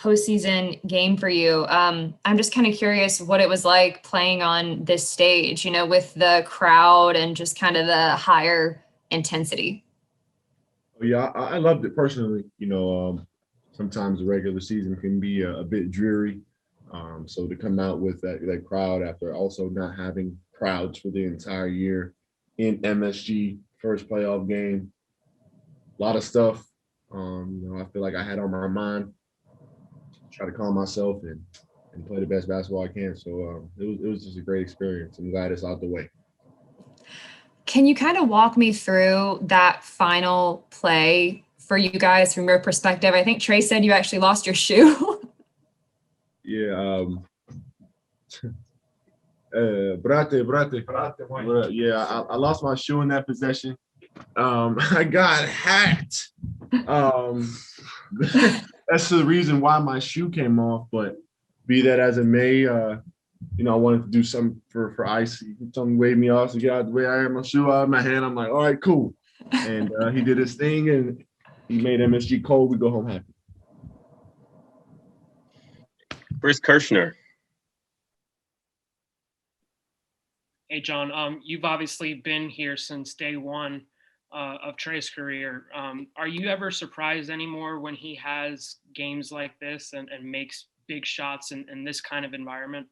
postseason game for you. I'm just kind of curious what it was like playing on this stage, with the crowd and just kind of the higher intensity. Yeah, I loved it personally. Sometimes the regular season can be a bit dreary. So to come out with that crowd after also not having crowds for the entire year in MSG, first playoff game, a lot of stuff. I feel like I had on my mind, try to calm myself and play the best basketball I can. So it was just a great experience. I'm glad it's out the way. Can you kind of walk me through that final play for you guys from your perspective? I think Trae said you actually lost your shoe. Yeah. Brate. Yeah, I lost my shoe in that possession. I got hacked. That's the reason why my shoe came off. But be that as it may, I wanted to do something for Ice. Something waved me off to get out of the way. I had my shoe out of my hand. I'm like, all right, cool. And he did his thing, and he made MSG cold. We go home happy. Where's Kirshner? Hey, John, you've obviously been here since day one of Trae's career. Are you ever surprised anymore when he has games like this and makes big shots in this kind of environment?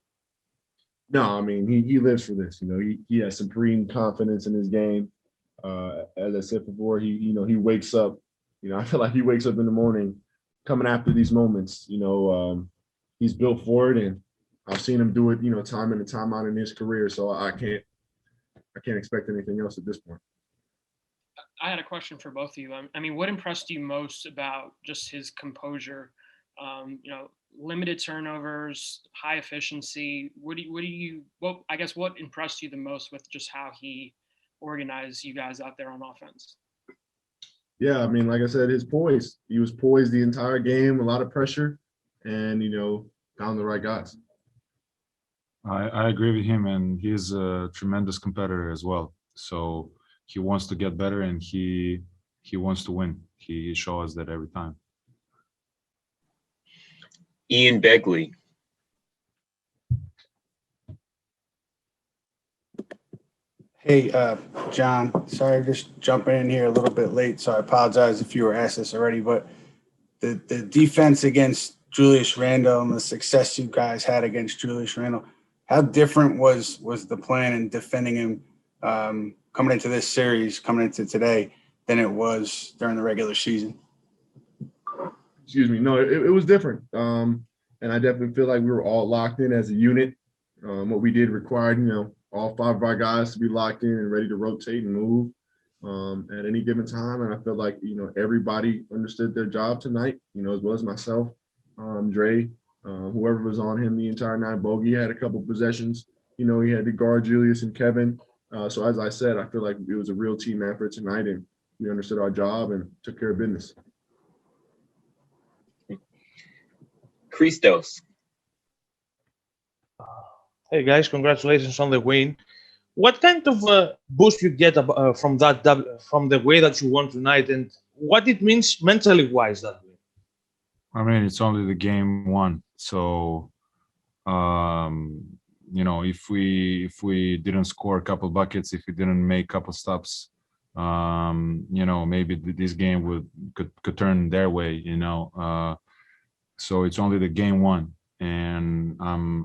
No, I mean, he lives for this. He has supreme confidence in his game. As I said before, he wakes up. I feel like he wakes up in the morning coming after these moments. He's built for it, and I've seen him do it, time in and time out in his career. So I can't expect anything else at this point. I had a question for both of you. I mean, what impressed you most about just his composure? Limited turnovers, high efficiency. What impressed you the most with just how he organized you guys out there on offense? Yeah, I mean, like I said, his poise. He was poised the entire game, a lot of pressure, and found the right guys. I agree with him, and he's a tremendous competitor as well. So he wants to get better, and he wants to win. He shows us that every time. Ian Begley. Hey, John, sorry, just jumping in here a little bit late, so I apologize if you were asked this already, but the defense against Julius Randle and the success you guys had against Julius Randle, how different was the plan in defending him coming into this series, coming into today, than it was during the regular season? Excuse me. No, it was different. And I definitely feel like we were all locked in as a unit. What we did required, all five of our guys to be locked in and ready to rotate and move at any given time. And I feel like, everybody understood their job tonight, as well as myself, Dre, whoever was on him the entire night. Bogey had a couple possessions. He had to guard Julius and Kevin. So as I said, I feel like it was a real team effort tonight, and we understood our job and took care of business. Christos. Hey guys, congratulations on the win. What kind of boost you get from the way that you won tonight, and what it means mentally wise that way? I mean, it's only the game one, so if we didn't score a couple buckets, if we didn't make a couple stops, maybe this game could turn their way. So it's only the game one, and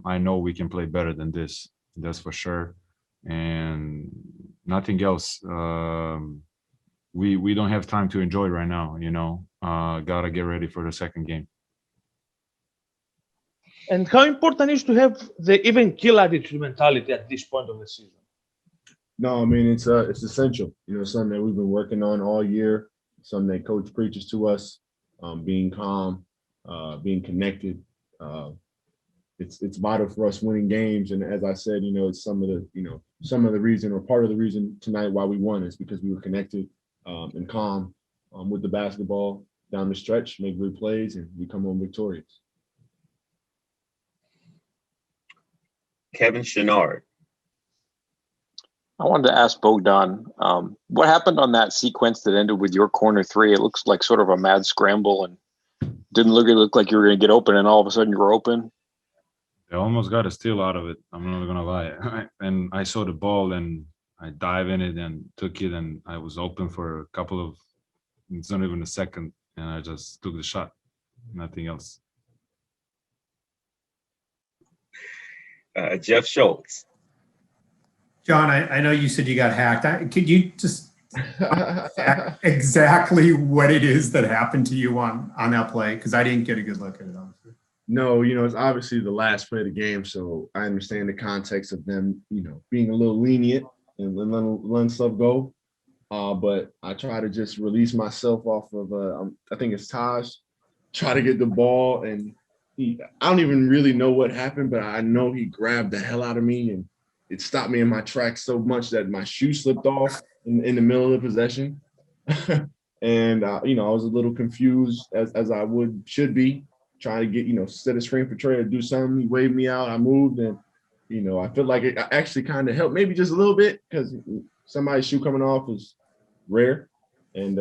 I know we can play better than this. That's for sure, and nothing else. We don't have time to enjoy right now. Gotta get ready for the second game. And how important is to have the even kill attitude mentality at this point of the season? No, I mean, it's essential. Something that we've been working on all year. Something that Coach preaches to us. Being calm, being connected. It's vital for us winning games. And as I said, it's some of the reason, or part of the reason tonight why we won, is because we were connected and calm with the basketball down the stretch, make good plays, and we come home victorious. Kevin Chouinard. I wanted to ask Bogdan, what happened on that sequence that ended with your corner three? It looks like sort of a mad scramble, and Didn't look like you were going to get open, and all of a sudden you were open. I almost got a steal out of it. I'm not gonna lie. And I saw the ball and I dive in it and took it, and I was open for a couple of. It's not even a second, and I just took the shot. Nothing else. Jeff Schultz. John, I know you said you got hacked. Could you just exactly what it is that happened to you on that play? Because I didn't get a good look at it, honestly. No, it's obviously the last play of the game, so I understand the context of them, being a little lenient and letting stuff go. But I try to just release myself off of, I think it's Taj, try to get the ball, and I don't even really know what happened, but I know he grabbed the hell out of me, and it stopped me in my tracks so much that my shoe slipped off in the middle of the possession. And, I was a little confused as I should be, trying to get, set a screen for Trae to do something. He waved me out. I moved, and, I feel like it actually kind of helped, maybe just a little bit, because somebody's shoe coming off is rare, and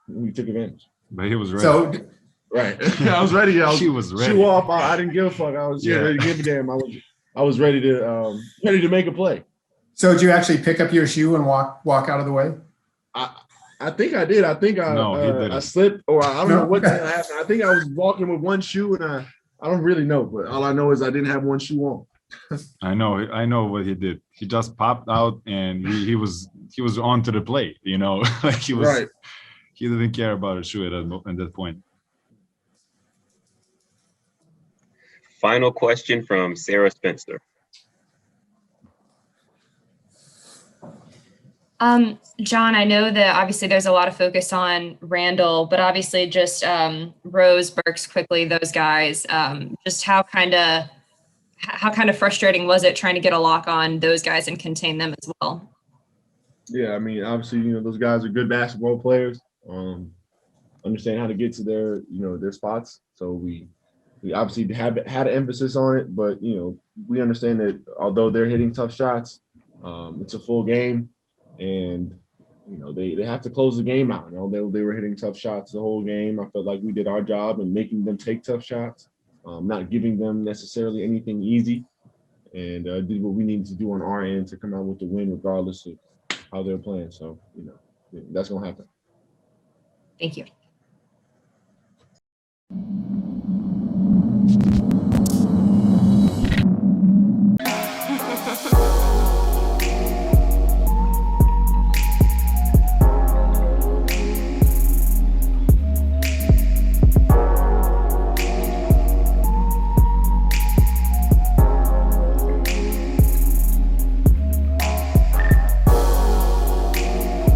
we took advantage. But he was ready. So, right. I was ready. She was ready. Shoe off. I didn't give a fuck. I was ready to give a damn. I was ready to make a play. So did you actually pick up your shoe and walk out of the way? I think I did. I think I slipped, or I don't know what the hell happened. I think I was walking with one shoe, and I don't really know, but all I know is I didn't have one shoe on. I know what he did. He just popped out, and he was on to the play. Like he was. Right. He didn't care about a shoe at that point. Final question from Sarah Spencer. John, I know that obviously there's a lot of focus on Randall, but obviously just Rose, Burks, quickly, those guys. Just how kind of frustrating was it trying to get a lock on those guys and contain them as well? Yeah, I mean, obviously, those guys are good basketball players. Understand how to get to their spots. So we obviously had an emphasis on it, but we understand that although they're hitting tough shots, it's a full game. And, they have to close the game out. They were hitting tough shots the whole game. I felt like we did our job in making them take tough shots, not giving them necessarily anything easy, and did what we needed to do on our end to come out with the win regardless of how they're playing. So, that's going to happen. Thank you.